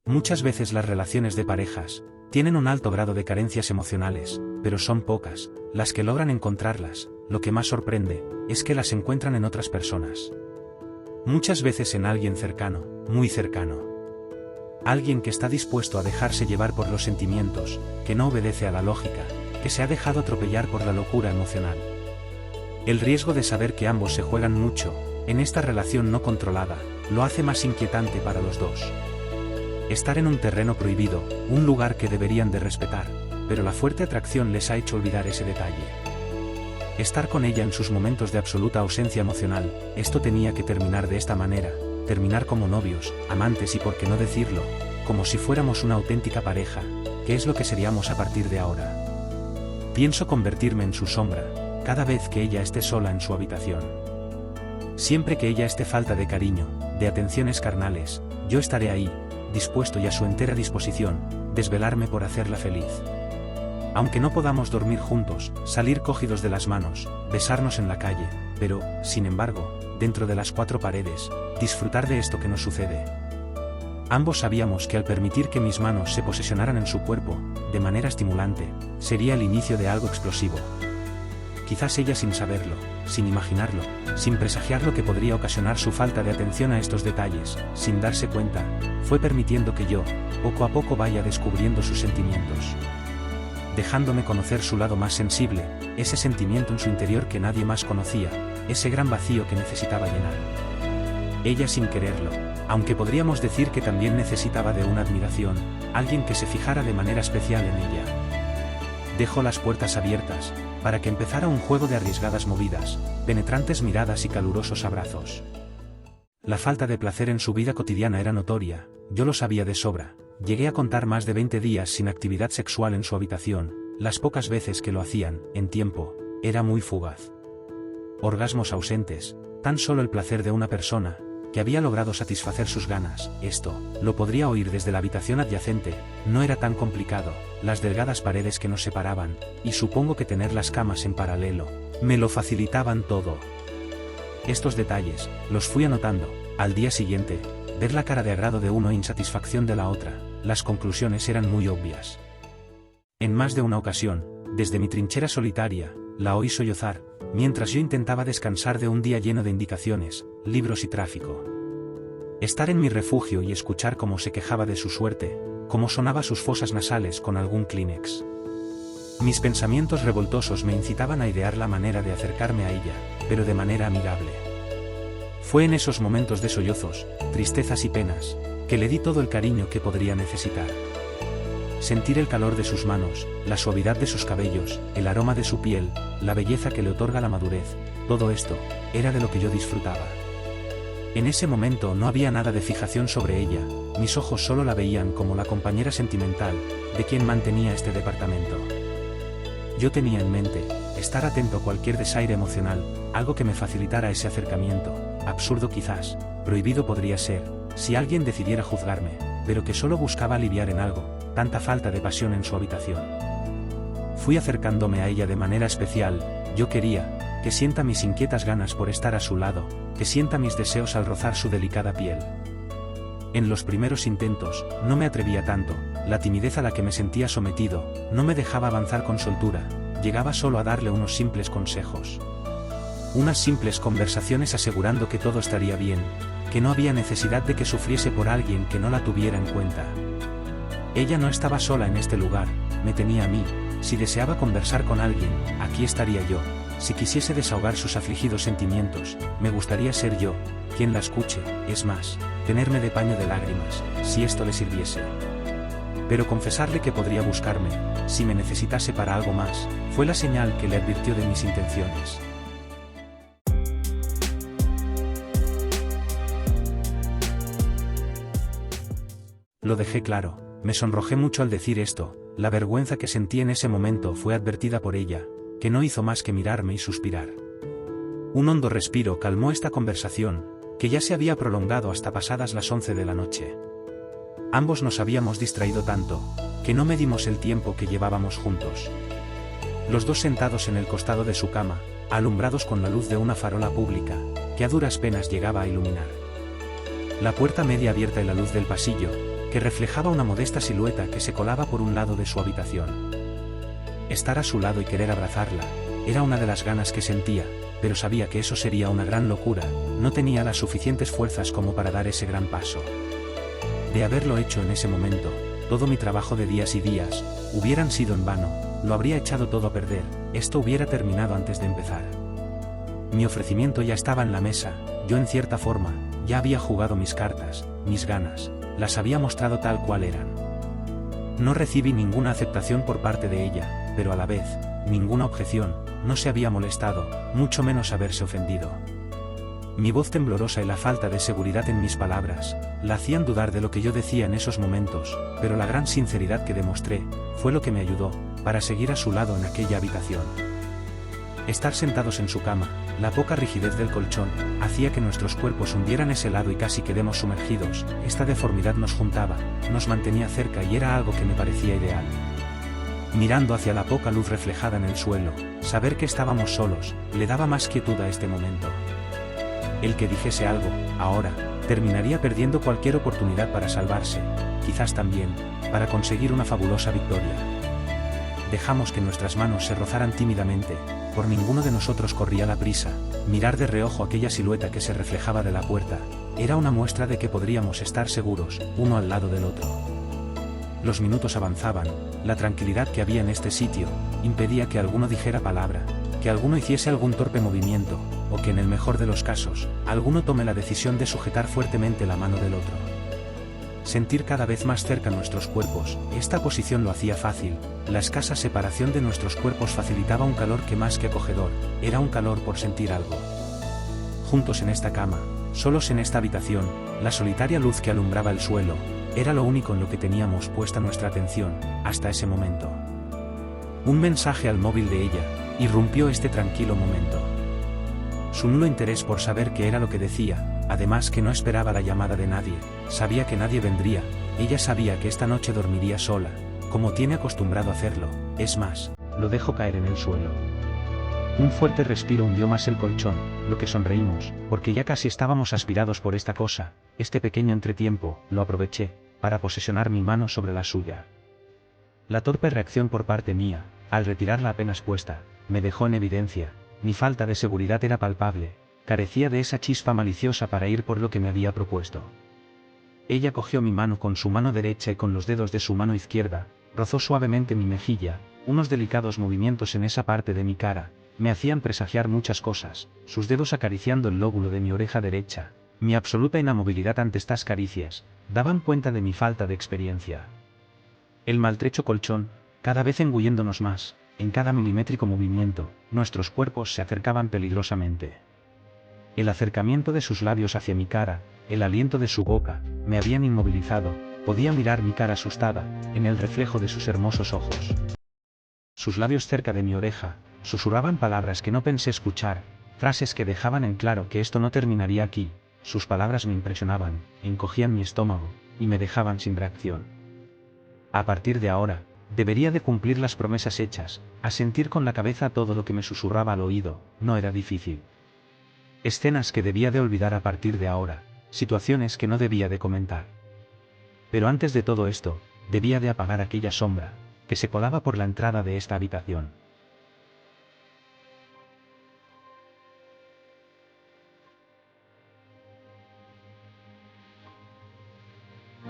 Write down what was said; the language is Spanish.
Muchas veces las relaciones de parejas tienen un alto grado de carencias emocionales, pero son pocas las que logran encontrarlas. Lo que más sorprende es que las encuentran en otras personas. Muchas veces en alguien cercano, muy cercano. Alguien que está dispuesto a dejarse llevar por los sentimientos, que no obedece a la lógica, que se ha dejado atropellar por la locura emocional. El riesgo de saber que ambos se juegan mucho en esta relación no controlada lo hace más inquietante para los dos. Estar en un terreno prohibido, un lugar que deberían de respetar, pero la fuerte atracción les ha hecho olvidar ese detalle. Estar con ella en sus momentos de absoluta ausencia emocional, esto tenía que terminar de esta manera, terminar como novios, amantes y por qué no decirlo, como si fuéramos una auténtica pareja, que es lo que seríamos a partir de ahora. Pienso convertirme en su sombra, cada vez que ella esté sola en su habitación. Siempre que ella esté falta de cariño, de atenciones carnales, yo estaré ahí, dispuesto y a su entera disposición, desvelarme por hacerla feliz. Aunque no podamos dormir juntos, salir cogidos de las manos, besarnos en la calle, pero, sin embargo, dentro de las cuatro paredes, disfrutar de esto que nos sucede. Ambos sabíamos que al permitir que mis manos se posesionaran en su cuerpo, de manera estimulante, sería el inicio de algo explosivo. Quizás ella sin saberlo, sin imaginarlo, sin presagiar lo que podría ocasionar su falta de atención a estos detalles, sin darse cuenta, fue permitiendo que yo, poco a poco vaya descubriendo sus sentimientos. Dejándome conocer su lado más sensible, ese sentimiento en su interior que nadie más conocía, ese gran vacío que necesitaba llenar. Ella sin quererlo, aunque podríamos decir que también necesitaba de una admiración, alguien que se fijara de manera especial en ella. Dejó las puertas abiertas, para que empezara un juego de arriesgadas movidas, penetrantes miradas y calurosos abrazos. La falta de placer en su vida cotidiana era notoria, yo lo sabía de sobra. Llegué a contar más de 20 días sin actividad sexual en su habitación, las pocas veces que lo hacían, en tiempo, era muy fugaz. Orgasmos ausentes, tan solo el placer de una persona, que había logrado satisfacer sus ganas, esto, lo podría oír desde la habitación adyacente, no era tan complicado, las delgadas paredes que nos separaban, y supongo que tener las camas en paralelo, me lo facilitaban todo. Estos detalles, los fui anotando, al día siguiente, ver la cara de agrado de uno e insatisfacción de la otra, las conclusiones eran muy obvias. En más de una ocasión, desde mi trinchera solitaria, la oí sollozar, mientras yo intentaba descansar de un día lleno de indicaciones, libros y tráfico. Estar en mi refugio y escuchar cómo se quejaba de su suerte, cómo sonaba sus fosas nasales con algún Kleenex. Mis pensamientos revoltosos me incitaban a idear la manera de acercarme a ella, pero de manera amigable. Fue en esos momentos de sollozos, tristezas y penas, que le di todo el cariño que podría necesitar. Sentir el calor de sus manos, la suavidad de sus cabellos, el aroma de su piel, la belleza que le otorga la madurez, todo esto, era de lo que yo disfrutaba. En ese momento no había nada de fijación sobre ella, mis ojos solo la veían como la compañera sentimental, de quien mantenía este departamento. Yo tenía en mente, estar atento a cualquier desaire emocional, algo que me facilitara ese acercamiento, absurdo quizás, prohibido podría ser, si alguien decidiera juzgarme, pero que solo buscaba aliviar en algo, tanta falta de pasión en su habitación. Fui acercándome a ella de manera especial, yo quería, que sienta mis inquietas ganas por estar a su lado, que sienta mis deseos al rozar su delicada piel. En los primeros intentos, no me atrevía tanto, la timidez a la que me sentía sometido, no me dejaba avanzar con soltura, llegaba solo a darle unos simples consejos. Unas simples conversaciones asegurando que todo estaría bien, que no había necesidad de que sufriese por alguien que no la tuviera en cuenta. Ella no estaba sola en este lugar, me tenía a mí, si deseaba conversar con alguien, aquí estaría yo, si quisiese desahogar sus afligidos sentimientos, me gustaría ser yo, quien la escuche, es más, tenerme de paño de lágrimas, si esto le sirviese. Pero confesarle que podría buscarme, si me necesitase para algo más, fue la señal que le advirtió de mis intenciones. Lo dejé claro, me sonrojé mucho al decir esto, la vergüenza que sentí en ese momento fue advertida por ella, que no hizo más que mirarme y suspirar. Un hondo respiro calmó esta conversación, que ya se había prolongado hasta pasadas las 11 de la noche. Ambos nos habíamos distraído tanto, que no medimos el tiempo que llevábamos juntos. Los dos sentados en el costado de su cama, alumbrados con la luz de una farola pública, que a duras penas llegaba a iluminar. La puerta media abierta y la luz del pasillo, que reflejaba una modesta silueta que se colaba por un lado de su habitación. Estar a su lado y querer abrazarla, era una de las ganas que sentía, pero sabía que eso sería una gran locura, no tenía las suficientes fuerzas como para dar ese gran paso. De haberlo hecho en ese momento, todo mi trabajo de días y días, hubieran sido en vano, lo habría echado todo a perder, esto hubiera terminado antes de empezar. Mi ofrecimiento ya estaba en la mesa, yo en cierta forma, ya había jugado mis cartas, mis ganas, las había mostrado tal cual eran. No recibí ninguna aceptación por parte de ella, pero a la vez, ninguna objeción, no se había molestado, mucho menos haberse ofendido. Mi voz temblorosa y la falta de seguridad en mis palabras, la hacían dudar de lo que yo decía en esos momentos, pero la gran sinceridad que demostré, fue lo que me ayudó, para seguir a su lado en aquella habitación. Estar sentados en su cama, la poca rigidez del colchón, hacía que nuestros cuerpos hundieran ese lado y casi quedemos sumergidos, esta deformidad nos juntaba, nos mantenía cerca y era algo que me parecía ideal. Mirando hacia la poca luz reflejada en el suelo, saber que estábamos solos, le daba más quietud a este momento. El que dijese algo, ahora, terminaría perdiendo cualquier oportunidad para salvarse, quizás también, para conseguir una fabulosa victoria. Dejamos que nuestras manos se rozaran tímidamente, por ninguno de nosotros corría la prisa, mirar de reojo aquella silueta que se reflejaba de la puerta, era una muestra de que podríamos estar seguros, uno al lado del otro. Los minutos avanzaban, la tranquilidad que había en este sitio, impedía que alguno dijera palabra, que alguno hiciese algún torpe movimiento, o que en el mejor de los casos, alguno tome la decisión de sujetar fuertemente la mano del otro. Sentir cada vez más cerca nuestros cuerpos, esta posición lo hacía fácil, la escasa separación de nuestros cuerpos facilitaba un calor que más que acogedor, era un calor por sentir algo. Juntos en esta cama, solos en esta habitación, la solitaria luz que alumbraba el suelo, era lo único en lo que teníamos puesta nuestra atención, hasta ese momento. Un mensaje al móvil de ella, irrumpió este tranquilo momento. Su nulo interés por saber qué era lo que decía, además que no esperaba la llamada de nadie, sabía que nadie vendría, ella sabía que esta noche dormiría sola, como tiene acostumbrado a hacerlo, es más, lo dejó caer en el suelo. Un fuerte respiro hundió más el colchón, lo que sonreímos, porque ya casi estábamos aspirados por esta cosa, este pequeño entretiempo, lo aproveché, para posesionar mi mano sobre la suya. La torpe reacción por parte mía, al retirarla apenas puesta, me dejó en evidencia, mi falta de seguridad era palpable, carecía de esa chispa maliciosa para ir por lo que me había propuesto. Ella cogió mi mano con su mano derecha y con los dedos de su mano izquierda, rozó suavemente mi mejilla, unos delicados movimientos en esa parte de mi cara, me hacían presagiar muchas cosas, sus dedos acariciando el lóbulo de mi oreja derecha, mi absoluta inamovilidad ante estas caricias, daban cuenta de mi falta de experiencia. El maltrecho colchón, cada vez engulléndonos más, en cada milimétrico movimiento, nuestros cuerpos se acercaban peligrosamente. El acercamiento de sus labios hacia mi cara, el aliento de su boca, me habían inmovilizado, podía mirar mi cara asustada, en el reflejo de sus hermosos ojos. Sus labios cerca de mi oreja, susurraban palabras que no pensé escuchar, frases que dejaban en claro que esto no terminaría aquí, sus palabras me impresionaban, encogían mi estómago, y me dejaban sin reacción. A partir de ahora, debería de cumplir las promesas hechas, asentir con la cabeza todo lo que me susurraba al oído, no era difícil. Escenas que debía de olvidar a partir de ahora, situaciones que no debía de comentar. Pero antes de todo esto, debía de apagar aquella sombra, que se colaba por la entrada de esta habitación.